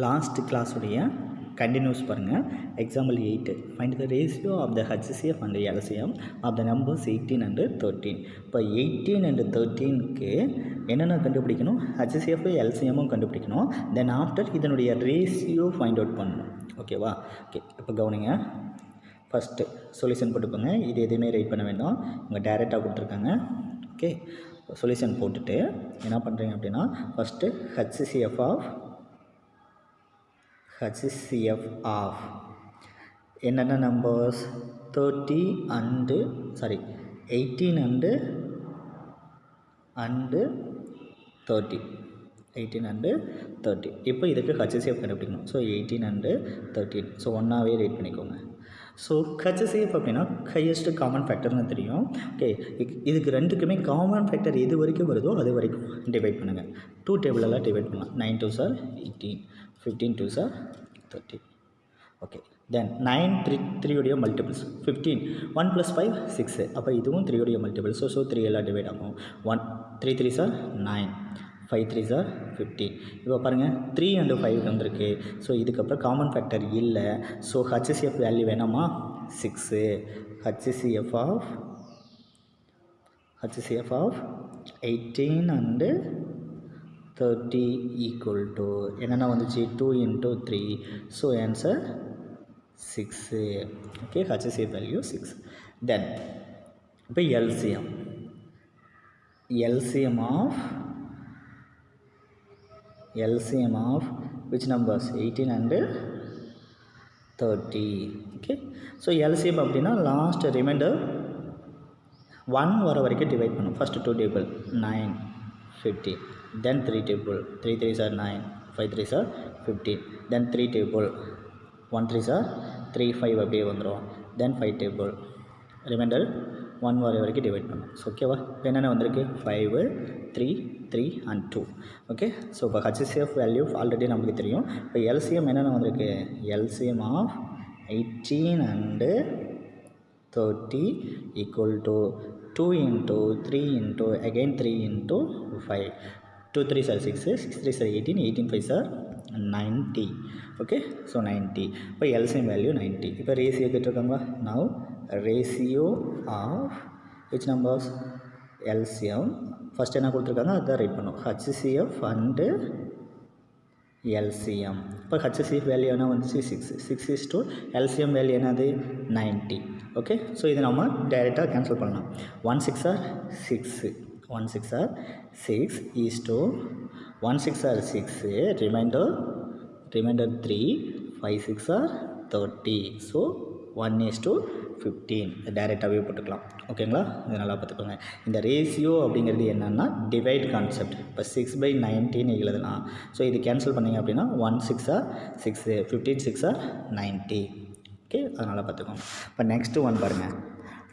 Last கிளாஸுடைய continues பாருங்கள். Example 8 find the ratio of the HCF and LCM of the numbers 18 and 13. இப்போ 18 and 13க்கு என்னென்ன கண்டுபிடிக்கணும்? HCF LCMும் கண்டுபிடிக்கணும். தென் ஆஃப்டர் இதனுடைய ரேஷியோ ஃபைண்ட் அவுட் பண்ணணும். ஓகேவா? ஓகே, இப்போ கவனிங்க. ஃபஸ்ட்டு சொல்யூஷன் போட்டுப்போங்க. இது எதுவுமே ரைட் பண்ண வேண்டாம், இங்கே டைரெக்டாக கொடுத்துருக்காங்க. ஓகே, சொல்யூஷன் போட்டுட்டு என்ன பண்ணுறீங்க அப்படின்னா, ஃபஸ்ட்டு HCF ஆஃப் என்னென்ன நம்பர்ஸ்? 18 அண்டு 30. 18 அண்டு 30. இப்போ இதுக்கு HCF கண்டுபிடிக்கணும். So 18 and 13. ஸோ ஒன்றாவே ரேட் பண்ணிக்கோங்க. ஸோ HCF அப்படின்னா ஹையஸ்ட் காமன் ஃபேக்டர்னு தெரியும். ஓகே, இதுக்கு ரெண்டுக்குமே காமன் ஃபேக்டர் எது வரைக்கும் வருதோ அது வரைக்கும் டிவைட் பண்ணுங்கள். 2 டேபிளெல்லாம் டிவைட் பண்ணலாம். 9 2 சார் 18, 15 2 சார் 30. ஓகே, தென் 9 3 உடைய மல்டிபிள்ஸ் 15. 1 + 5 6. அப்போ இதுவும் 3 உடைய மல்டிபிள்ஸ். ஸோ 3 எல்லாம் டிவைட் ஆகும். 3 3 சார் 9, 5 3 சார் 15. இப்போ பாருங்கள் 3 அண்டு 5 வந்திருக்கு. ஸோ இதுக்கப்புறம் காமன் ஃபேக்டர் இல்லை. ஸோ HCF வேல்யூ வேணாமா? 6. HCF of 18 and 30 equal to என்னென்னா வந்துச்சு? 2 × 3. So answer 6. Okay, HCF value 6. Then இப்போ LCM of which numbers? 18 and 30. Okay, so LCM அப்படின்னா லாஸ்ட் ரிமைண்டர் 1 வர வரைக்கும் டிவைட் பண்ணும். ஃபர்ஸ்ட் 2 டேபிள் 9 50, தென் 3 டேபிள் 3 3 சார் 9, 5 3 சார் 15, தென் 3 table 1 3 sir 3 5 அப்படியே வந்துடும். தென் 5 டேபிள் ரிமைண்டர் 1 வர வரைக்கும் டிவைட் பண்ணும். ஸோ ஓகேவா? இப்போ என்னென்ன வந்திருக்கு? 5 3 3 and 2. ஓகே, ஸோ இப்போ HCF வேல்யூ ஆல்ரெடி நமக்கு தெரியும். இப்போ LCM என்னென்ன வந்திருக்கு? LCM of 18 and 30 equal to 2 × 3 × again 3 × 5. 2 3 சார் 6, 6 3 சார் 18, 18 5 சார் 90. Okay, so 90. இப்போ LCM வேல்யூ 90. இப்போ ரேஷியோ கேட்டிருக்காங்களா? Now ratio of which numbers? LCM. First என்ன கொடுத்துருக்காங்க அதான் ரைட் பண்ணும். HCF and LCM. இப்போ HCF வேல்யூ என்ன வந்துச்சு? 6 is to LCM வேல்யூ என்னது? 90. ஓகே, ஸோ இது நம்ம டைரெக்டாக கேன்சல் பண்ணலாம். 1 6 are 6, 1 6 are 6 is to 1 6 are 6, remainder 3, 5 6 are 30. So 1 is to 15 டைரெக்டாகவே போட்டுக்கலாம். ஓகேங்களா? இது நல்லா பார்த்துக்கோங்க. இந்த ரேஷியோ அப்படிங்கிறது என்னென்னா டிவைட் கான்செப்ட். இப்போ 6/19 எழுதலாம். ஸோ இது கேன்சல் பண்ணிங்க அப்படின்னா 1 6 ஆர் 6, 15 6 ஆர் 90. ஓகே, அதனால் பார்த்துக்கோங்க. இப்போ நெக்ஸ்ட்டு ஒன் பாருங்கள்.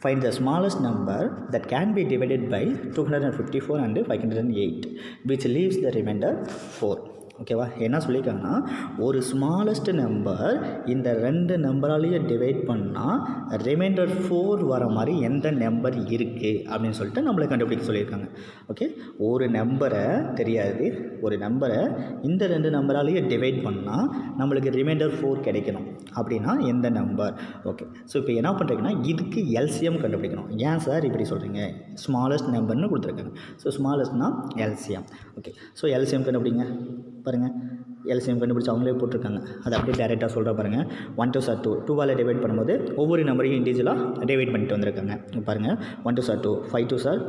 Find the smallest number that can be divided by 254 and 508 which leaves the remainder 4. ஓகேவா? என்ன சொல்லியிருக்காங்கன்னா, ஒரு ஸ்மாலஸ்ட் நம்பர் இந்த 2 நம்பராலேயே டிவைட் பண்ணால் ரிமைண்டர் 4 வர மாதிரி எந்த நம்பர் இருக்குது அப்படின்னு சொல்லிட்டு நம்மளை கண்டுபிடிக்க சொல்லியிருக்காங்க. ஓகே, ஒரு நம்பரை தெரியாது, ஒரு நம்பரை இந்த 2 நம்பராலேயே டிவைட் பண்ணால் நம்மளுக்கு ரிமைண்டர் 4 கிடைக்கணும் அப்படின்னா எந்த நம்பர்? ஓகே, ஸோ இப்போ என்ன பண்ணுறீங்கன்னா இதுக்கு LCM கண்டுபிடிக்கணும். ஏன் சார் இப்படி சொல்கிறீங்க? ஸ்மாலஸ்ட் நம்பர்னு கொடுத்துருக்காங்க. ஸோ ஸ்மாலஸ்ட்னா LCM. ஓகே, ஸோ LCM கண்டுபிடிங்க. பாருங்கள், LCM கண்டுபிடிச்சி அவங்களே போட்டிருக்காங்க. அதை அப்படியே டேரெக்டாக சொல்கிற பாருங்கள். 1 2 சார் 2, 2வால் டிவைட் பண்ணும்போது ஒவ்வொரு நம்பரையும் இண்டிவிஜுவலாக டிவைட் பண்ணிட்டு வந்திருக்காங்க. பாருங்கள், 1 2 சார் 2, 5 2 சார்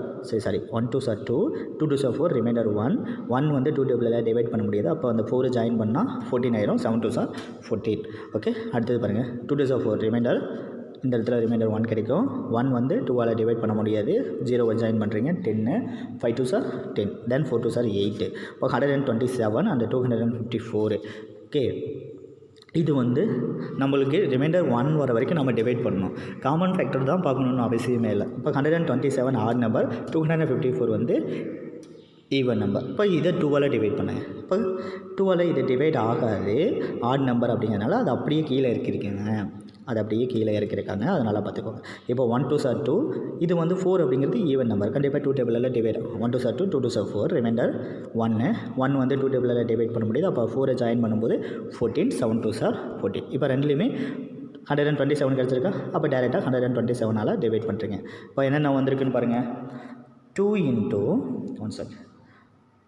1 2 சார் 2, 2 2 சார் 4, ரிமைண்டர் 1 வந்து 2 டேபிளில் டிவைட் பண்ண முடியாது. அப்போ அந்த 4 ஜாயின் பண்ணால் 14 ஆயிரும். 7 2 சார் 14. ஓகே, அடுத்தது பாருங்கள், 2 2 சார் 4, ரிமைண்டர் இந்த இடத்துல ரிமைண்டர் 1 கிடைக்கும். 1 வந்து 2வால் டிவைட் பண்ண முடியாது, 0 ஜாயின் பண்ணுறீங்க 10, 5 2 சார் 10, தென் 4 2 சார் 8. இப்போ 127 and 254. ஓகே, இது வந்து நம்மளுக்கு ரிமைண்டர் 1 வர வரைக்கும் நம்ம டிவைட் பண்ணணும். காமன் ஃபேக்டர் தான் பார்க்கணுன்னு அவசியமே இல்லை. இப்போ 127 ஆட் நம்பர், 254 வந்து ஈவன் நம்பர். இப்போ இதை 2வால் டிவைட் பண்ணுங்க. இப்போ 2வால் இது டிவைட் ஆகாது, ஆட் நம்பர் அப்படிங்கிறதுனால அது அப்படியே கீழே இருக்கிறீங்க. அது அப்படியே கீழே இறக்கிருக்காங்க, அதனால் பார்த்துக்கோங்க. இப்போ 1 2s are 2, இது வந்து 4 அப்படிங்கிறது ஈவன் நம்பர், கண்டிப்பாக 2 டேபிளில் டிவைட் ஆகும். 1 2s are 2, 2 2s are 4, remainder 1 வந்து 2 டேபிளில் டிவைட் பண்ண முடியுது. அப்போ 4 ஜாயின் பண்ணும்போது 14, 7 2s are 14. இப்போ ரெண்டுலேயுமே 127 கிடச்சிருக்கா, அப்போ டேரெக்டாக 127ஆல் டிவைட் பண்ணுறீங்க. இப்போ என்னென்ன வந்திருக்குன்னு பாருங்கள். 2 into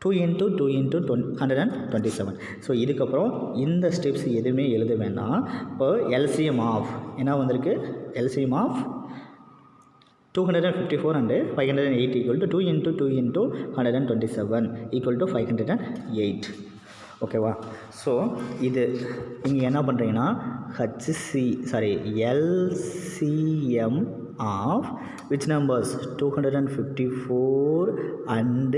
2 into 2 into 127. ஸோ இதுக்கப்புறம் இந்த ஸ்டெப்ஸ் எதுவுமே எழுத வேண்டாம். இப்போ எல்சிஎம் ஆஃப் என்ன வந்திருக்கு, LCM of 254 and 508 equal to 2 into 2 into 127 equal to 508. ஓகேவா? ஸோ இது இங்கே என்ன பண்ணுறீங்கன்னா LCM of which numbers 254 and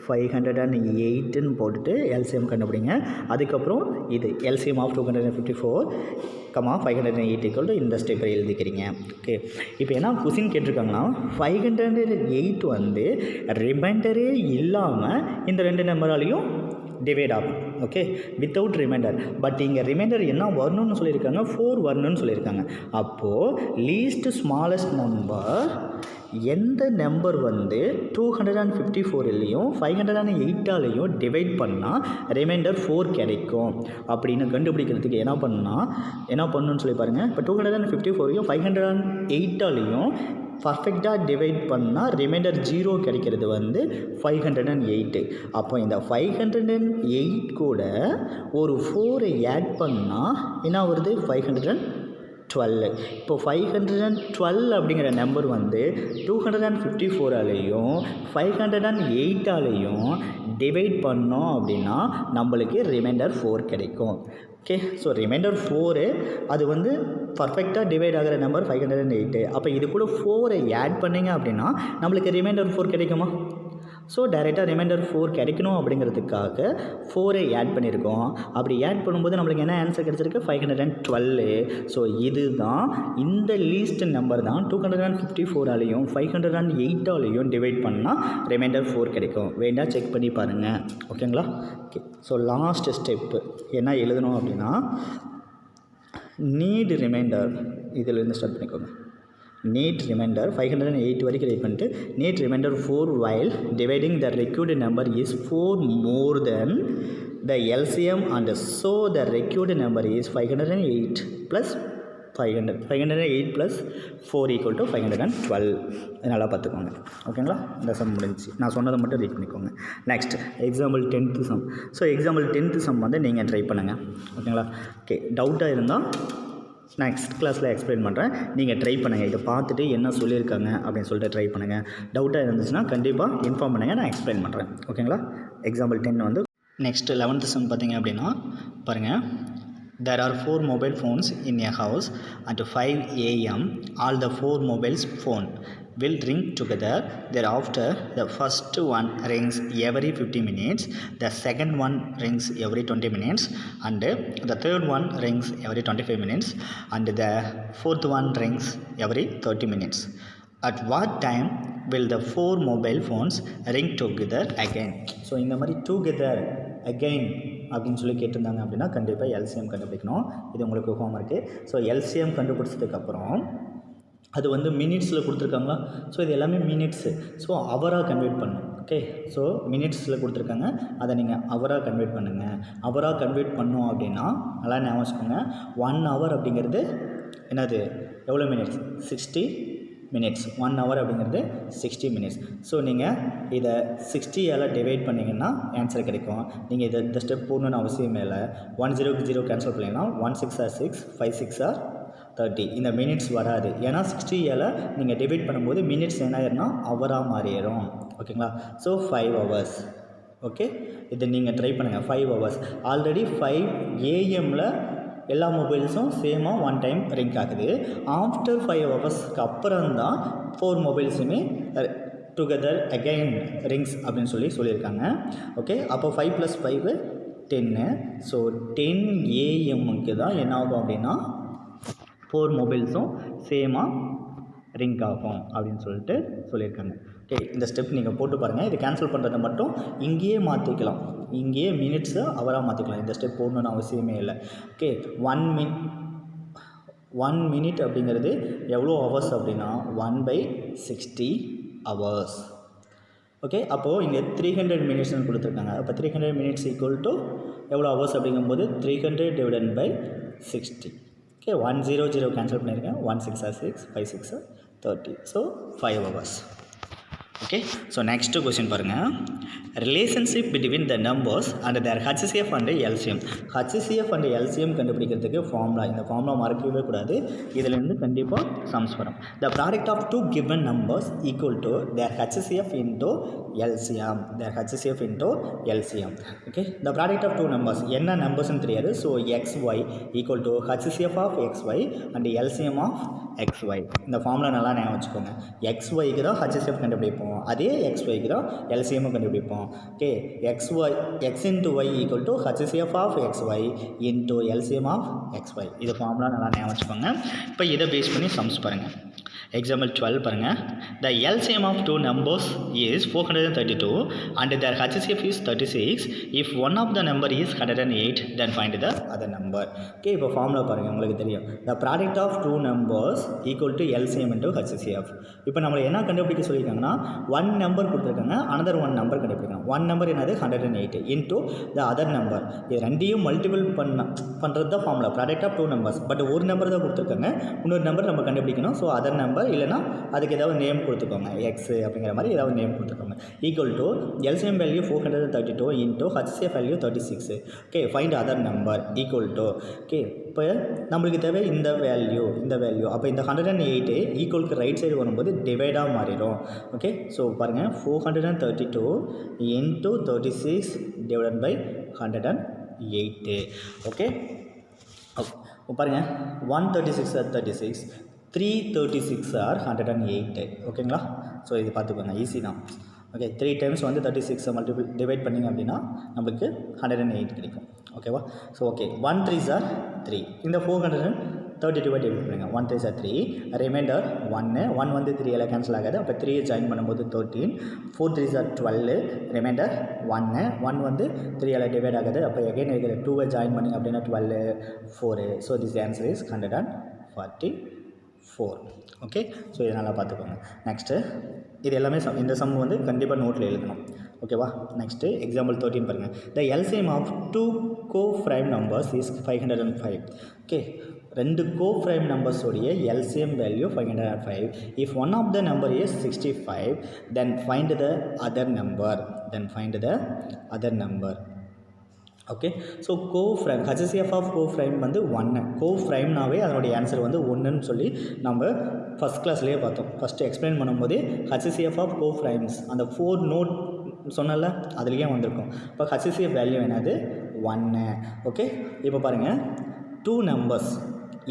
508ன்னு போட்டுட்டு எல்சிஎம் கண்டுபிடிங்க. அதுக்கப்புறம் இது எல்சிஎம் ஆஃப் 254, 508 equal to இந்த ஸ்டெப்பை எழுதிக்கிறீங்க. ஓகே, இப்போ என்ன கொஸ்டின் கேட்டிருக்காங்கன்னா 508 வந்து ரிமைண்டரே இல்லாமல் இந்த ரெண்டு நம்பராலையும் டிவைட் ஆகும். Okay, without remainder. பட் இங்கே ரிமைண்டர் என்ன வரணும்னு சொல்லியிருக்காங்க, 4 வரணும்னு சொல்லியிருக்காங்க. அப்போது லீஸ்ட் ஸ்மாலஸ்ட் நம்பர் எந்த நம்பர் வந்து 254லையும் 508ஆலையும் டிவைட் பண்ணால் ரிமைண்டர் 4 கிடைக்கும் அப்படின்னு கண்டுபிடிக்கிறதுக்கு என்ன பண்ணணும்னு சொல்லி பாருங்கள். இப்போ 254ஐயும் 508ஆலையும் பர்ஃபெக்டாக டிவைட் பண்ணால் ரிமைண்டர் 0 கிடைக்கிறது வந்து 508. அப்போ இந்த 508 கூட ஒரு 4 ஆட் பண்ணால் என்ன வருது, 512. இப்போ 512 அப்படிங்கிற நம்பர் வந்து 254ஆலையும் 508ஆலையும் டிவைட் பண்ணோம் அப்படின்னா நம்மளுக்கு ரிமைண்டர் 4 கிடைக்கும். ஓகே, ஸோ ரிமைண்டர் 4 அது வந்து பர்ஃபெக்டாக டிவைட் ஆகிற நம்பர் 508. அப்போ இது கூட 4 ஆட் பண்ணிங்க அப்படின்னா நம்மளுக்கு ரிமைண்டர் 4 கிடைக்குமா? ஸோ டைரெக்டாக ரிமைண்டர் 4 கிடைக்கணும் அப்படிங்கிறதுக்காக 4 ஆட் பண்ணியிருக்கோம். அப்படி ஆட் பண்ணும்போது நம்மளுக்கு என்ன ஆன்சர் கிடச்சிருக்கு, 512. ஸோ இதுதான் இந்த லீஸ்ட் நம்பர் தான் 254ஆலையும் 508ஆலையும் டிவைட் பண்ணால் ரிமைண்டர் 4 கிடைக்கும். வேண்டாம் செக் பண்ணி பாருங்கள். ஓகேங்களா? ஓகே, ஸோ லாஸ்ட் ஸ்டெப்பு என்ன எழுதணும் அப்படின்னா நீட் ரிமைண்டர், இதிலேருந்து ஸ்டார்ட் பண்ணிக்கோங்க. நீட் ரிமைண்டர் 508 வரைக்கும் ரைட் பண்ணிட்டு NEET reminder 4 while dividing the required number is 4 more than the LCM and so the required number is 508 plus 508 plus 4 equal to 512. நல்லா பார்த்துக்கோங்க. ஓகேங்களா? இந்த சம் முடிஞ்சிச்சு. நான் சொன்னதை மட்டும் ரீட் பண்ணிக்கோங்க. Next example 10th sum. So example 10th sum வந்து நீங்கள் ட்ரை பண்ணுங்கள். ஓகேங்களா? ஓகே, டவுட்டாக இருந்தால் நெக்ஸ்ட் கிளாஸில் எக்ஸ்பிளைன் பண்ணுறேன். நீங்கள் ட்ரை பண்ணுங்கள். இதை பார்த்துட்டு என்ன சொல்லியிருக்காங்க அப்படின்னு சொல்லிட்டு ட்ரை பண்ணுங்கள். டவுட்டாக இருந்துச்சுன்னா கண்டிப்பாக இன்ஃபார்ம் பண்ணுங்கள், நான் எக்ஸ்பிளைன் பண்ணுறேன். ஓகேங்களா? எக்ஸாம்பிள் 10 வந்து நெக்ஸ்ட் 11th சம் பார்த்தீங்க அப்படின்னா பாருங்கள். There are 4 mobile phones in a house at 5 a.m. All the 4 mobiles phone will ring together. Thereafter, the first one rings every 50 minutes, the second one rings every 20 minutes, and the third one rings every 25 minutes, and the fourth one rings every 30 minutes. At what time will the 4 mobile phones ring together again? So இந்த மாதிரி together again அப்படின்னு சொல்லி கேட்டிருந்தாங்க அப்படின்னா கண்டிப்பாக LCM கண்டுபிடிக்கணும். இது உங்களுக்கு ஹோம்ஒர்க்கு. ஸோ எல்சிஎம் கண்டுபிடிச்சதுக்கப்புறம் அது வந்து மினிட்ஸில் கொடுத்துருக்காங்களா? ஸோ இது எல்லாமே மினிட்ஸு. ஸோ அவராக கன்வெர்ட் பண்ணணும். ஓகே, ஸோ மினிட்ஸில் கொடுத்துருக்காங்க, அதை நீங்கள் அவராக கன்வெர்ட் பண்ணுங்கள். அவராக கன்வெர்ட் பண்ணோம் அப்படின்னா நல்லா ஞாபகம் வச்சுக்கோங்க. 1 hour அப்படிங்கிறது என்னது, எவ்வளோ மினிட்ஸ், 60 minutes. 1 hour அப்படிங்கிறது 60 minutes. ஸோ நீங்கள் இதை 60ஆல் டிவைட் பண்ணிங்கன்னா ஆன்சர் கிடைக்கும். நீங்கள் இதை இந்த ஸ்டெப் போடணுன்னு அவசியமே இல்லை. 1 0க்கு 0 கேன்சல் பண்ணிங்கன்னா 1 6 are 6, 5 6 are 30. இந்த மினிட்ஸ் வராது. ஏன்னா 60ஆல் நீங்கள் டிவைட் பண்ணும்போது மினிட்ஸ் என்ன ஆயிரும்னா அவராக மாறிடும். ஓகேங்களா? So 5 hours. ஓகே, இதை நீங்கள் ட்ரை பண்ணுங்கள். 5 hours. ஆல்ரெடி 5 AM எல்லா மொபைல்ஸும் சேமாக 1 time ரிங் ஆகுது. ஆஃப்டர் 5 ஹவர்ஸ்க்கு அப்புறம் தான் 4 மொபைல்ஸுமே டுகெதர் அகைன் ரிங்ஸ் அப்படின்னு சொல்லியிருக்காங்க. ஓகே, அப்போ 5 + 5 10. ஸோ 10 AM தான் என்ன ஆகும் அப்படின்னா 4 மொபைல்ஸும் சேமாக ரிங் ஆகும் அப்படின்னு சொல்லியிருக்காங்க. ஓகே, இந்த ஸ்டெப் நீங்கள் போட்டு பாருங்கள். இது கேன்சல் பண்ணுறதை மட்டும் இங்கேயே மாற்றிக்கலாம். இங்கேயே மினிட்ஸை அவராக மாற்றிக்கலாம். இந்த ஸ்டெப் போடணுன்னு அவசியமே இல்லை. ஓகே, 1 minute அப்படிங்கிறது எவ்வளோ ஹவர்ஸ் அப்படின்னா 1/60 ஹவர்ஸ். ஓகே, அப்போது இங்கே 300 மினிட்ஸ்னு கொடுத்துருக்காங்க. அப்போ 300 மினிட்ஸ் ஈக்குவல் டு எவ்வளோ ஹவர்ஸ் அப்படிங்கும்போது 300 டிவைடட் பை 60. ஓகே, 100 கேன்சல் பண்ணியிருக்கேன். 1 6 6, 5 6 30. So 5 hours. Okay, so next question பாருங்கள். Relationship between the numbers and their HCF and LCM. HCF and LCM கண்டுபிடிக்கிறதுக்கு ஃபார்முலா, இந்த ஃபார்முலா மறக்கவே கூடாது. இதிலேருந்து கண்டிப்பாக சம்ஸ் வரும். The product of two given numbers equal to their HCF into LCM. Their HCF into LCM. Okay, the product of two numbers என்ன நம்பர்ஸ்னு தெரியாது. So XY equal to HCF of XY and LCM of XY. இந்த formula நல்லா ஞாபகம் வச்சுக்கோங்க. XYக்கு தான் HCF கண்டுபிடிப்போம், அதே XYக்கு தான் LCM கண்டுபிடிப்போம். ஓகே, X into Y equal to HCF of XY into LCM of XY. இது ஃபார்முலா நல்லா ஞாபகம் வச்சுக்கோங்க. இப்போ இதை பேஸ் பண்ணி சம்ஸ் பாருங்கள். எக்ஸாம்பிள் 12 பாருங்கள். The LCM of two numbers is 432 and their HCF is 36. If one of the number is 108 then find the other number. Okay, இப்போ ஃபார்முலா பாருங்கள், உங்களுக்கு தெரியும். The product of two numbers equal to LCM into HCF. இப்போ நம்மளை என்ன கண்டுபிடிக்க சொல்லியிருக்காங்கன்னா, one number கொடுத்துருக்காங்க, அனதர் ஒன் நம்பர் கண்டுபிடிக்கணும். ஒன் நம்பர் என்னது 108 இன்டூ த அதர் நம்பர். இது ரெண்டையும் மல்டிபிள் பண்ணுறது தான் formula, product of two numbers. But ஒரு நம்பர் தான் கொடுத்துருக்காங்க, இன்னொரு நம்பர் நம்ம கண்டுபிடிக்கணும். ஸோ அதர் நம்பர் இல்லைனா அதுக்கு ஏதாவது நேம் கொடுத்துக்கோங்க, எக்ஸ் அப்படிங்கிற மாதிரி ஏதாவது நேம் கொடுத்துக்கோங்க. Equal to LCM value 432 into HCF value 36. Okay, find other number equal to. Okay, இப்போ நம்மளுக்கு தேவை இந்த வேல்யூ. அப்போ இந்த 108 ஈக்குவலுக்கு ரைட் சைடு வரும்போது டிவைடாக மாறிடும். ஓகே, ஸோ பாருங்கள், 432 இன்டூ 36 டிவைடட் பை 108. ஓகே, பாருங்கள், 136 are 36, 336 are 108. ஓகேங்களா? ஸோ இது பார்த்துக்கோங்க, ஈஸி தான். ஓகே, 3 டைம்ஸ் வந்து 36 மல்டிபிள் டிவைட் பண்ணிங்க அப்படின்னா நம்மளுக்கு 108 கிடைக்கும். ஓகேவா? So okay, 1 3s are 3. இந்த 432 டிவைட் பண்ணுங்கள். 1 3s are 3, ரிமைண்டர் 1 வந்து 3 எல்லாம் கேன்சல் ஆகாது. அப்போ 3 ஜாயின் பண்ணும்போது 13, 4 3s are 12, ரிமைண்டர் 1 வந்து 3 எல்லாம் டிவைட் ஆகாது. அப்போ எகைன் இருக்கிற 2 ஜாயின் பண்ணிங்க அப்படின்னா 12, 4. So this answer is 144. Okay, so இதை நல்லா பார்த்துக்கோங்க. நெக்ஸ்ட்டு இது எல்லாமே இந்த சம் வந்து கண்டிப்பாக நோட்டில் எழுதணும். ஓகேவா? நெக்ஸ்ட்டு எக்ஸாம்பிள் 13 பாருங்கள். The LCM of two co-prime numbers is 505. Okay, ரெண்டு co-prime நம்பர்ஸோடைய LCM வேல்யூ 505. If one of the number is 65 then find the other number. Okay, so coprime, HCF of coprime வந்து 1. கோஃப்ரைம்னாவே அதனுடைய ஆன்சர் வந்து 1ன்னு சொல்லி நம்ம ஃபஸ்ட் கிளாஸ்லேயே பார்த்தோம். ஃபஸ்ட்டு எக்ஸ்பிளைன் பண்ணும்போது HCF ஆஃப் கோஃப்ரைம்ஸ் அந்த 4 நோட் சொன்னல அதுலேயே வந்திருக்கும். இப்போ HCF வேல்யூ என்னது 1. ஓகே, இப்போ பாருங்கள், 2 numbers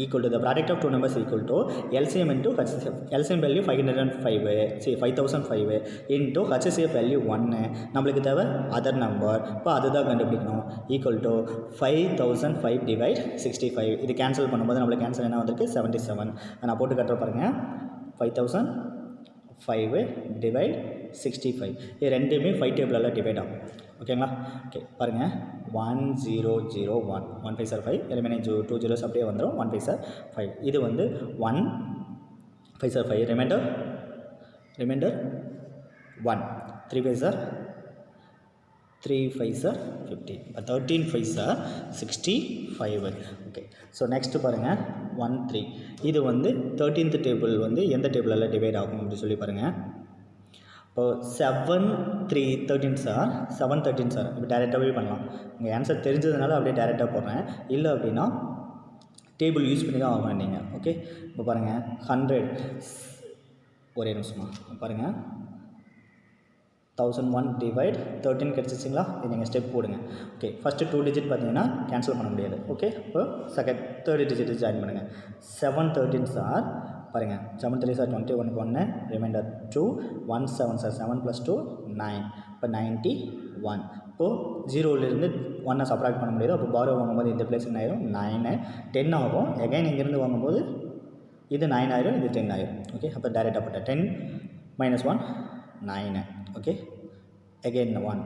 equal to the product of 2 numbers equal to LCM into HCF. LCM value 5005 into HCF value 1. நம்மளுக்கு தேவை அதர் நம்பர். இப்போ அதுதான் கண்டுபிடிக்கணும். Equal to 5005 divide 65. இது கேன்சல் பண்ணும்போது நம்மளுக்கு கேன்சல் என்ன வந்திருக்கு 77. நான் போட்டு கட்டுற பாருங்கள், 5005 டிவைட் 65. இது ரெண்டுமே 5 டேபிளெல்லாம் டிவைட் ஆகும். ஓகேங்களா? ஓகே, பாருங்கள், 1001 1 5 5 ரிமைனிங் 2 zeros அப்படியே வந்துடும். 1 5 5 இது வந்து 1 5 5 ரிமைண்டர் 1 3 5 3 5 15. இப்போ 13 5 65. ஓகே, ஸோ நெக்ஸ்ட்டு பாருங்கள் 1 3. இது வந்து 13th டேபிள் வந்து எந்த டேபிளெல்லாம் டிவைட் ஆகும் அப்படி சொல்லி பாருங்கள். இப்போ 7 3 13 சார் 7 13 சார். இப்போ டேரெக்டாகவே பண்ணலாம். உங்கள் ஆன்சர் தெரிஞ்சதுனால அப்படியே டேரெக்டாக போடுறேன். இல்லை அப்படின்னா டேபிள் யூஸ் பண்ணி தான் ஆகணும் நீங்கள். ஓகே, இப்போ பாருங்கள் 100 ஒரே நிமிஷமா பாருங்கள் 1001 டிவைட் 13 கிடச்சிச்சிங்களா? இது நீங்கள் ஸ்டெப் போடுங்க. ஓகே, ஃபஸ்ட்டு 2 டிஜிட் பார்த்தீங்கன்னா கேன்சல் பண்ண முடியாது. ஓகே, இப்போ தேர்ட் டிஜிட் ஜாயின் பண்ணுங்கள். 7 13 சார் பாருங்கள், 7 3 சார் 21 1 ரிமைண்டர் 2 1 7 சார் 7 + 2 9. இப்போ 91. இப்போது 0லேருந்து 1 சப்ராக்ட் பண்ண முடியாது. அப்போ பாரோ வாங்கும்போது இந்த பிளேஸ் என்ன ஆயிரும் 9 10 ஆகும். எகைன் இங்கேருந்து வாங்கும்போது இது 9 ஆயிரும், இது 10 ஆயிரும். ஓகே, அப்போ டைரெக்டாக போட்ட 10 - 1 9. ஓகே, அகெயின் 1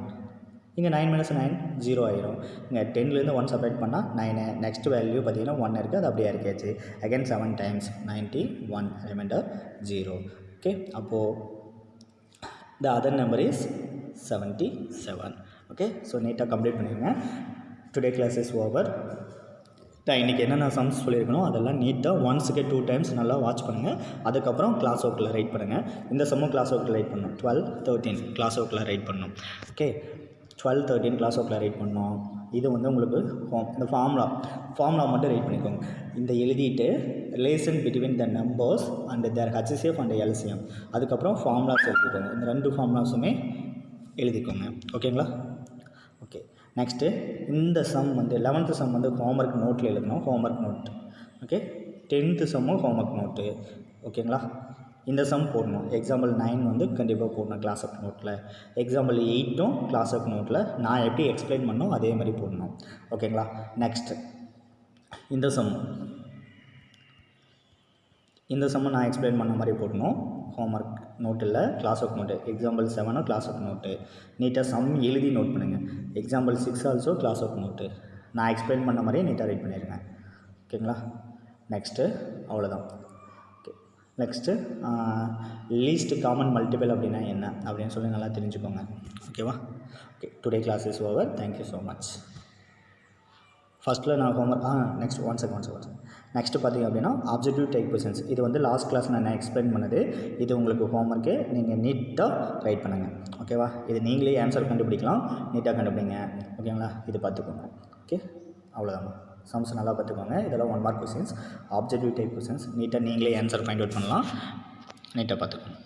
இங்கே 9 மைனஸ் 9 0 ஆயிரும். இங்கே 10லேருந்து 1 செப்பரேட் பண்ணால் 9. நெக்ஸ்ட் வேல்யூ பார்த்தீங்கன்னா 1 இருக்குது, அது அப்படியே இருக்காச்சு. Again 7 times 91, remainder 0. ஓகே, அப்போது the other number is 77. Okay, so நீட்டாக கம்ப்ளீட் பண்ணிடுங்க. Today class is over. நான் இன்றைக்கி என்னென்ன சம்ஸ் சொல்லியிருக்கணும் அதெல்லாம் நீட்டாக ஒன்ஸுக்கு 2 டைம்ஸ் நல்லா வாட்ச் பண்ணுங்கள். அதுக்கப்புறம் கிளாஸ் ஒர்க்கில் ரைட் பண்ணுங்கள். இந்த சம்மும் கிளாஸ் ஒர்க்கில் ரைட் பண்ணணும். 12, 13 கிளாஸ் ஒர்க்கில் ரைட் பண்ணணும். ஓகே, 12, 13 கிளாஸ் ஒர்க்கில் ரைட் பண்ணணும். இது வந்து உங்களுக்கு இந்த ஃபார்முலா மட்டும் ரைட் பண்ணிக்கோங்க. இந்த எழுதிட்டு relation between the numbers and their HCF and LCM, அதுக்கப்புறம் ஃபார்முலாஸ் எழுதிக்கோங்க. இந்த 2 ஃபார்முலாஸுமே எழுதிக்கோங்க. ஓகேங்களா? ஓகே, நெக்ஸ்ட்டு இந்த சம் வந்து 11th சம் வந்து ஹோம்ஒர்க் நோட்டில் எழுதணும். Homework note. ஓகே, 10th சம்மும் ஹோம்ஒர்க் நோட்டு. ஓகேங்களா? இந்த சம் போடணும். எக்ஸாம்பிள் 9 வந்து கண்டிப்பாக போடணும் கிளாஸ் ஒர்க் நோட்டில். எக்ஸாம்பிள் 8ம் கிளாஸ் ஒர்க் நோட்டில் நான் எப்படி எக்ஸ்பிளைன் பண்ணணும் அதே மாதிரி போடணும். ஓகேங்களா? நெக்ஸ்ட்டு இந்த சம்மை நான் எக்ஸ்பிளைன் பண்ண மாதிரி போடணும். ஹோம்ஒர்க் நோட் இல்லை, class work note. Example 7 class work note. நீட்டாக சம் எழுதி நோட் பண்ணுங்கள். Example 6 also class work note. நான் எக்ஸ்பிளைன் பண்ண மாதிரியே நீட்டாக ரைட் பண்ணிடுங்க. ஓகேங்களா? நெக்ஸ்ட்டு அவ்வளோதான். Okay, next least common multiple அப்படின்னா என்ன அப்படின்னு சொல்லி நல்லா தெரிஞ்சுக்கோங்க. ஓகேவா? Okay, today class is over. Thank you so much. ஃபஸ்ட்டில் நான் homework next one second next பார்த்திங்க அப்படின்னா ஆப்ஜெக்டிவ் டைப் கொஷின்ஸ். இது வந்து லாஸ்ட் கிளாஸ் நான் எக்ஸ்பிளைன் பண்ணது. இது உங்களுக்கு ஹோம்ஒர்க்கு. நீங்கள் நீட்டாக ரைட் பண்ணுங்கள். ஓகேவா? இது நீங்களே ஆன்சர் கண்டுபிடிக்கலாம். நீட்டாக கண்டுபிடிங்க. ஓகேங்களா? இது பார்த்துக்கோங்க. ஓகே, அவ்வளோதாங்க. சம்ஸ் நல்லா பார்த்துக்கோங்க. இதெல்லாம் 1 mark questions, objective type questions. நீட்டாக நீங்களே ஆன்சர் ஃபைண்ட் அவுட் பண்ணலாம். நீட்டாக பார்த்துக்கோங்க.